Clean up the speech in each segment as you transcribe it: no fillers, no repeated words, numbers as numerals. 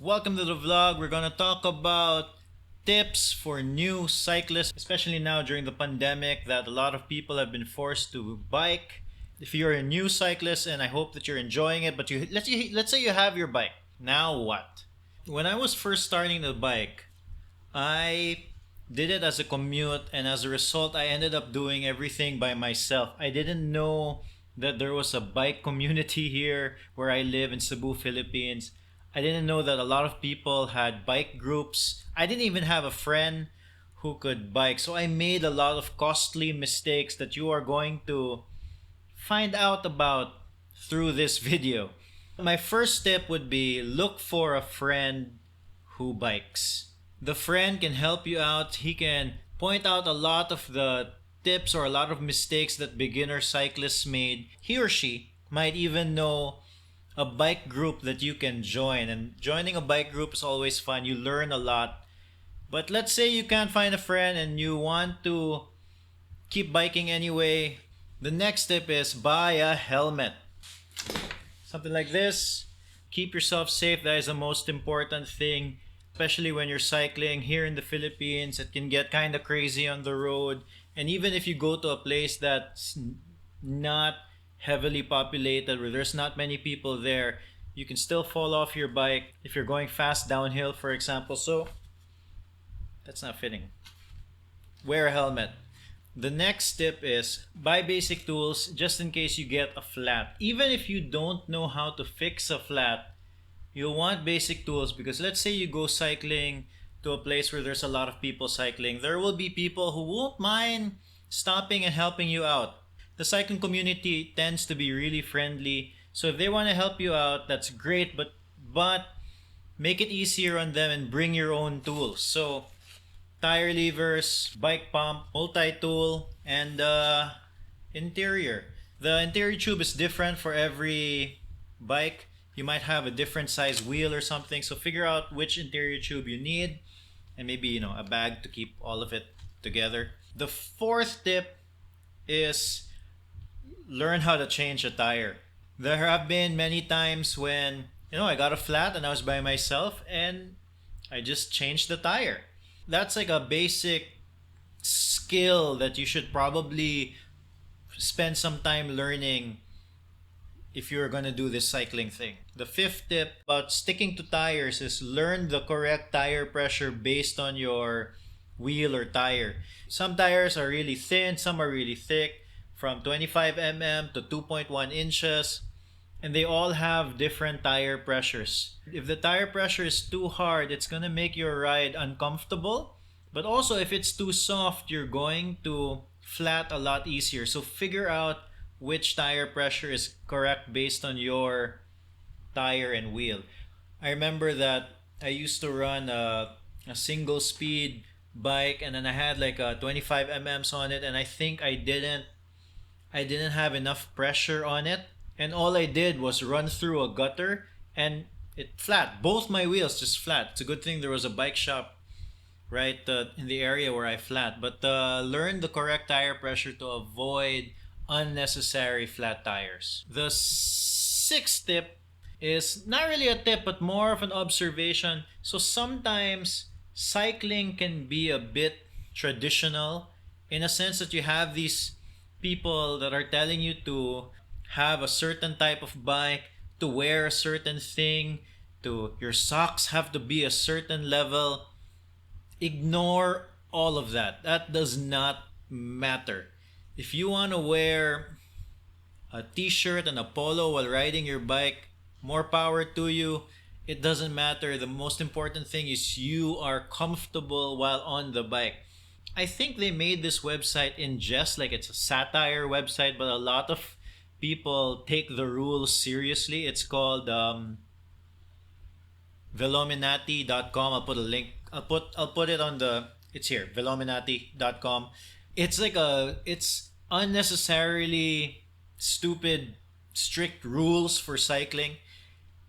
Welcome to the vlog. We're gonna talk about tips for new cyclists, especially now during the pandemic that a lot of people have been forced to bike. If you're a new cyclist, and I hope that you're enjoying it, but let's say you have your bike. Now what? When I was first starting to bike, I did it as a commute, and as a result, I ended up doing everything by myself. I didn't know that there was a bike community here where I live in Cebu, Philippines. I didn't know that a lot of people had bike groups. I didn't even have a friend who could bike. So I made a lot of costly mistakes that you are going to find out about through this video. My first tip would be look for a friend who bikes. The friend can help you out. He can point out a lot of the tips or a lot of mistakes that beginner cyclists made. He or she might even know a bike group that you can join, and joining a bike group is always fun. You learn a lot. But let's say you can't find a friend and you want to keep biking anyway. The next tip is buy a helmet. Something like this. Keep yourself safe. That is the most important thing, especially when you're cycling here in the Philippines. It can get kind of crazy on the road, and even if you go to a place that's not heavily populated, where there's not many people there, you can still fall off your bike if you're going fast downhill, for example. So that's not fitting. Wear a helmet. The next tip is buy basic tools just in case you get a flat. Even if you don't know how to fix a flat, you'll want basic tools, because let's say you go cycling to a place where there's a lot of people cycling. There will be people who won't mind stopping and helping you out. The cycling community tends to be really friendly. So if they want to help you out, that's great, but make it easier on them and bring your own tools. So tire levers, bike pump, multi-tool, and interior. The interior tube is different for every bike. You might have a different size wheel or something, so figure out which interior tube you need, and maybe a bag to keep all of it together. The fourth tip is learn how to change a tire. There have been many times when I got a flat and I was by myself and I just changed the tire. That's like a basic skill that you should probably spend some time learning if you're gonna do this cycling thing. The fifth tip about sticking to tires is learn the correct tire pressure based on your wheel or tire. Some tires are really thin, some are really thick, from 25 mm to 2.1 inches, and they all have different tire pressures. If the tire pressure is too hard, it's gonna make your ride uncomfortable, but also if it's too soft, you're going to flat a lot easier. So figure out which tire pressure is correct based on your tire and wheel. I remember that I used to run a single speed bike, and then I had like a 25 mm on it, and I think I didn't have enough pressure on it, and all I did was run through a gutter and it flat. Both my wheels just flat. It's a good thing there was a bike shop right in the area where I flat. But learn the correct tire pressure to avoid unnecessary flat tires. The sixth tip is not really a tip, but more of an observation. So sometimes cycling can be a bit traditional, in a sense that you have these people that are telling you to have a certain type of bike, to wear a certain thing, to your socks have to be a certain level. Ignore all of that. That does not matter. If you want to wear a t-shirt and a polo while riding your bike, more power to you. It doesn't matter. The most important thing is you are comfortable while on the bike. I think they made this website in jest, like it's a satire website, but a lot of people take the rules seriously. It's called Velominati.com. I'll put a link. I'll put it on the. It's here. Velominati.com. It's unnecessarily stupid, strict rules for cycling.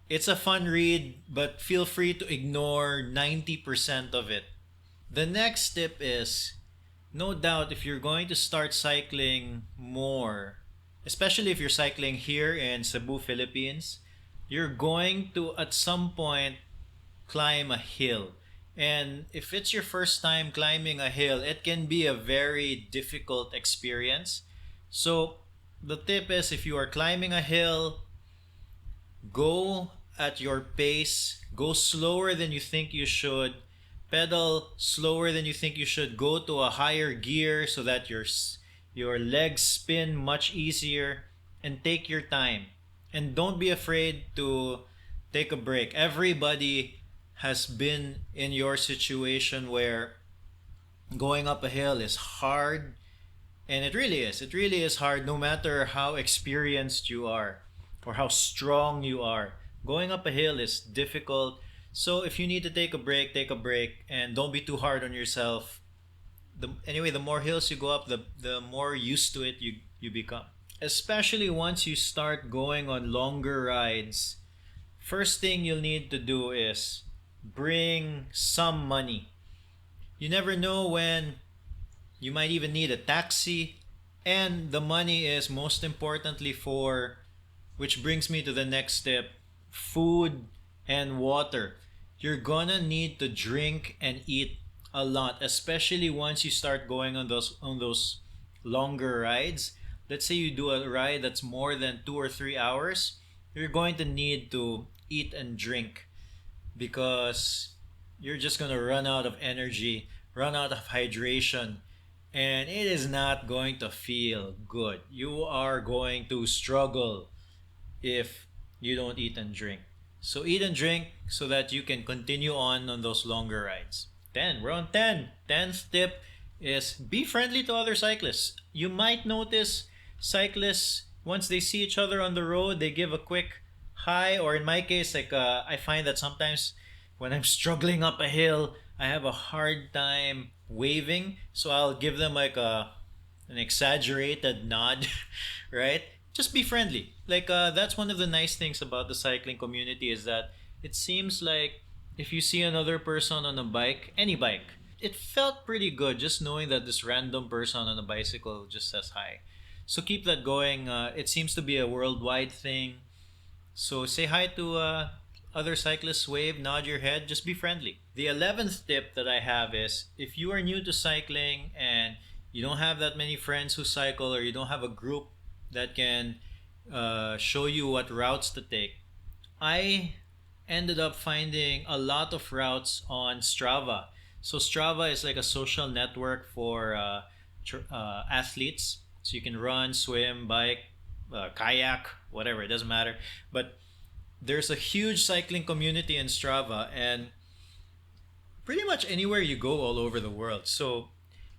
It's a fun read, but feel free to ignore 90% of it. The next tip is, no doubt, if you're going to start cycling more, especially if you're cycling here in Cebu, Philippines, you're going to at some point climb a hill. And if it's your first time climbing a hill, it can be a very difficult experience. So the tip is, if you are climbing a hill, go at your pace, go slower than you think you should, pedal slower than you think you should, go to a higher gear so that your legs spin much easier, and take your time. And don't be afraid to take a break. Everybody has been in your situation where going up a hill is hard, and it really is. It really is hard, no matter how experienced you are or how strong you are. Going up a hill is difficult. So if you need to take a break, and don't be too hard on yourself. The more hills you go up, the more used to it you become. Especially once you start going on longer rides, first thing you'll need to do is bring some money. You never know when you might even need a taxi, and the money is most importantly for, which brings me to the next step, food and water. You're gonna need to drink and eat a lot, especially once you start going on those longer rides. Let's say you do a ride that's more than 2 or 3 hours, you're going to need to eat and drink, because you're just gonna run out of energy, run out of hydration, and it is not going to feel good. You are going to struggle if you don't eat and drink. So eat and drink so that you can continue on those longer rides. 10. We're on 10. 10th tip is be friendly to other cyclists. You might notice cyclists, once they see each other on the road, they give a quick hi, or in my case, I find that sometimes when I'm struggling up a hill, I have a hard time waving, so I'll give them like an exaggerated nod, right? Just be friendly. That's one of the nice things about the cycling community, is that it seems like if you see another person on a bike, any bike, it felt pretty good just knowing that this random person on a bicycle just says hi. So keep that going. It seems to be a worldwide thing. So say hi to other cyclists, wave, nod your head, just be friendly. The 11th tip that I have is, if you are new to cycling and you don't have that many friends who cycle, or you don't have a group that can show you what routes to take, I ended up finding a lot of routes on STRAVA. So STRAVA is like a social network for athletes. So you can run, swim, bike, kayak, whatever, it doesn't matter. But there's a huge cycling community in Strava, and pretty much anywhere you go all over the world. So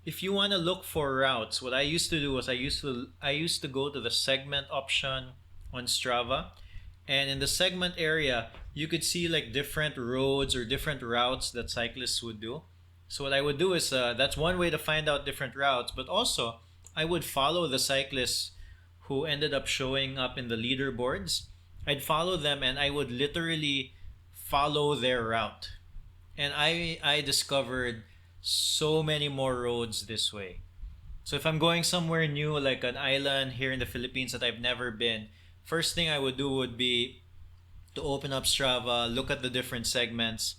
if you want to look for routes, what I used to do was I used to go to the segment option on Strava, and in the segment area you could see like different roads or different routes that cyclists would do. So what I would do is that's one way to find out different routes, but also I would follow the cyclists who ended up showing up in the leaderboards. I'd follow them, and I would literally follow their route. And I discovered so many more roads this way. So if I'm going somewhere new, like an island here in the Philippines that I've never been, first thing I would do would be to open up Strava, look at the different segments,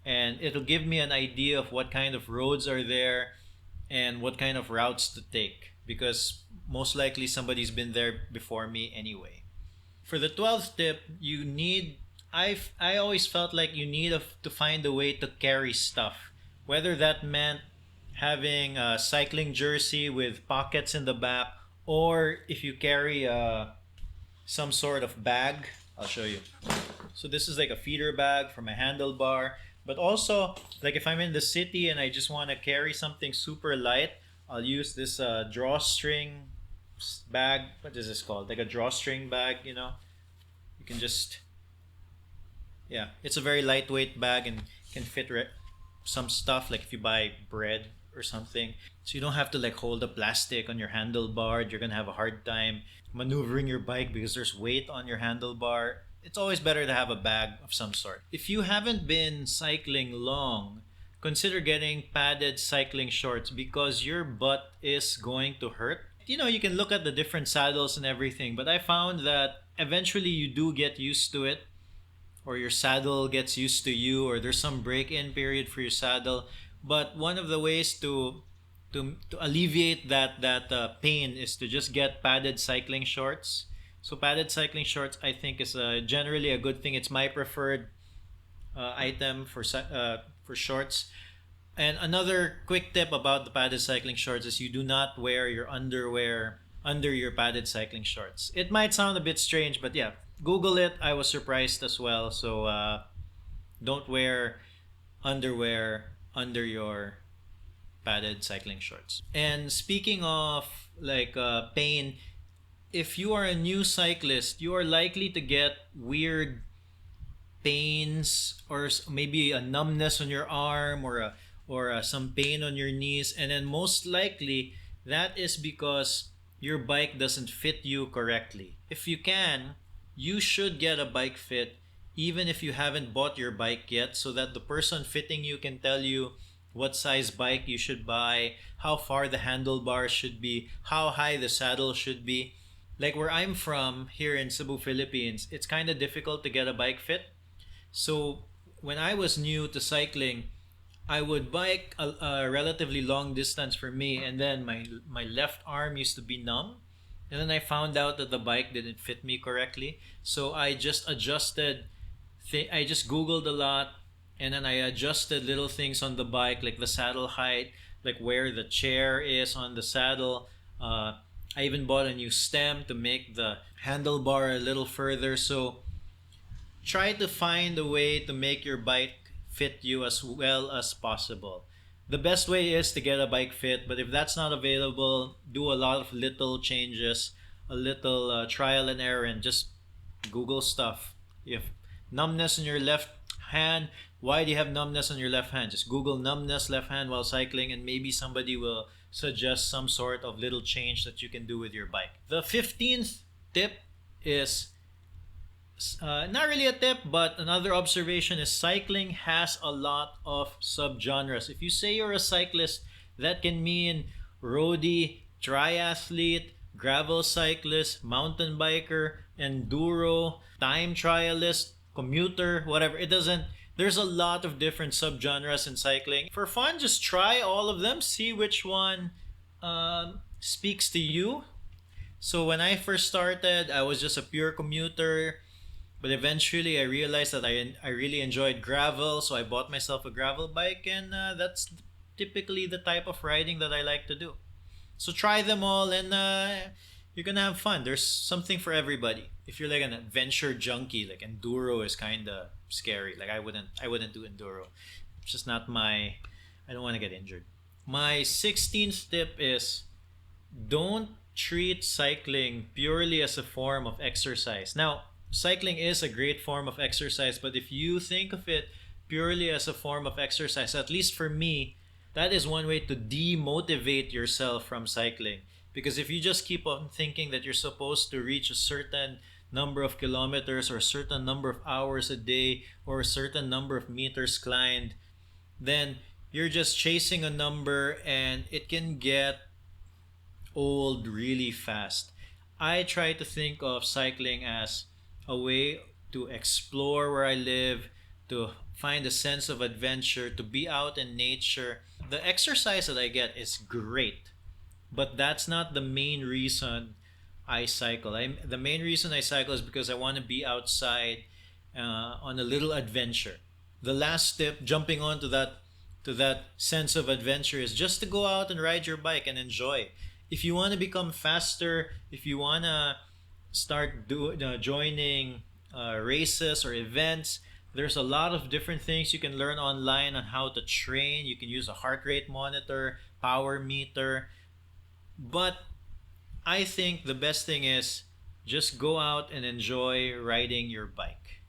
and it'll give me an idea of what kind of roads are there and what kind of routes to take, because most likely somebody's been there before me anyway. For the 12th tip, I always felt like you need to find a way to carry stuff. Whether that meant having a cycling jersey with pockets in the back, or if you carry some sort of bag. I'll show you. So this is like a feeder bag for my handlebar. But also, like if I'm in the city and I just want to carry something super light, I'll use this drawstring bag. What is this called? Like a drawstring bag, you know? You can just... Yeah, it's a very lightweight bag and can fit some stuff, like if you buy bread or something. So you don't have to like hold the plastic on your handlebar. You're going to have a hard time maneuvering your bike because there's weight on your handlebar. It's always better to have a bag of some sort. If you haven't been cycling long, consider getting padded cycling shorts because your butt is going to hurt. You know, you can look at the different saddles and everything, but I found that eventually you do get used to it. or your saddle gets used to you, or there's some break-in period for your saddle. But one of the ways to alleviate that pain is to just get padded cycling shorts. So padded cycling shorts, I think, is generally a good thing. It's my preferred item for shorts. And another quick tip about the padded cycling shorts is you do not wear your underwear under your padded cycling shorts. It might sound a bit strange, but yeah, Google it. I was surprised as well. So don't wear underwear under your padded cycling shorts. And speaking of like pain, if you are a new cyclist, you are likely to get weird pains or maybe a numbness on your arm or some pain on your knees, and then most likely that is because your bike doesn't fit you correctly. If you can, you should get a bike fit even if you haven't bought your bike yet, so that the person fitting you can tell you what size bike you should buy, how far the handlebars should be, how high the saddle should be. Like where I'm from here in Cebu, Philippines, it's kind of difficult to get a bike fit. So when I was new to cycling, I would bike a relatively long distance for me, and then my left arm used to be numb. And then I found out that the bike didn't fit me correctly. So I just adjusted, I just Googled a lot, and then I adjusted little things on the bike, like the saddle height, like where the chair is on the saddle. I even bought a new stem to make the handlebar a little further. So try to find a way to make your bike fit you as well as possible. The best way is to get a bike fit, but if that's not available, do a lot of little changes, a little trial and error, and just Google stuff. If numbness in your left hand, why do you have numbness on your left hand? Just Google numbness left hand while cycling, and maybe somebody will suggest some sort of little change that you can do with your bike. The 15th tip is not really a tip, but another observation is cycling has a lot of subgenres. If you say you're a cyclist, that can mean roadie, triathlete, gravel cyclist, mountain biker, enduro, time trialist, commuter, whatever. It doesn't. There's a lot of different subgenres in cycling. For fun, just try all of them. See which one speaks to you. So when I first started, I was just a pure commuter. But eventually, I realized that I really enjoyed gravel, so I bought myself a gravel bike, and that's typically the type of riding that I like to do. So try them all, and you're gonna have fun. There's something for everybody. If you're like an adventure junkie, like enduro is kind of scary. Like I wouldn't do enduro. It's just not my. I don't want to get injured. My 16th tip is don't treat cycling purely as a form of exercise. Now, cycling is a great form of exercise, but if you think of it purely as a form of exercise, at least for me, that is one way to demotivate yourself from cycling. Because if you just keep on thinking that you're supposed to reach a certain number of kilometers or a certain number of hours a day or a certain number of meters climbed, then you're just chasing a number, and it can get old really fast. I try to think of cycling as a way to explore where I live, to find a sense of adventure, to be out in nature. The exercise that I get is great, but that's not the main reason I cycle. The main reason I cycle is because I want to be outside on a little adventure. The last tip, jumping on to that sense of adventure, is just to go out and ride your bike and enjoy. If you want to become faster, if you want to start joining races or events, there's a lot of different things you can learn online on how to train. You can use a heart rate monitor, power meter. But I think the best thing is just go out and enjoy riding your bike.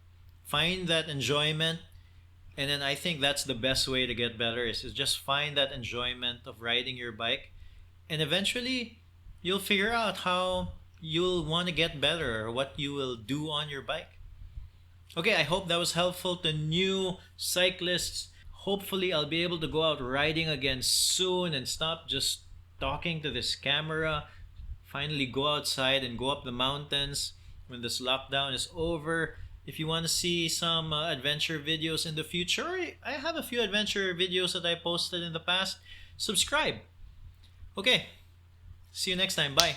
Find that enjoyment, and then I think that's the best way to get better is just find that enjoyment of riding your bike, and eventually you'll figure out how you'll want to get better or what you will do on your bike. Okay, I hope that was helpful to new cyclists. Hopefully, I'll be able to go out riding again soon and stop just talking to this camera. Finally, go outside and go up the mountains when this lockdown is over. If you want to see some adventure videos in the future, I have a few adventure videos that I posted in the past. Subscribe. Okay, see you next time. Bye.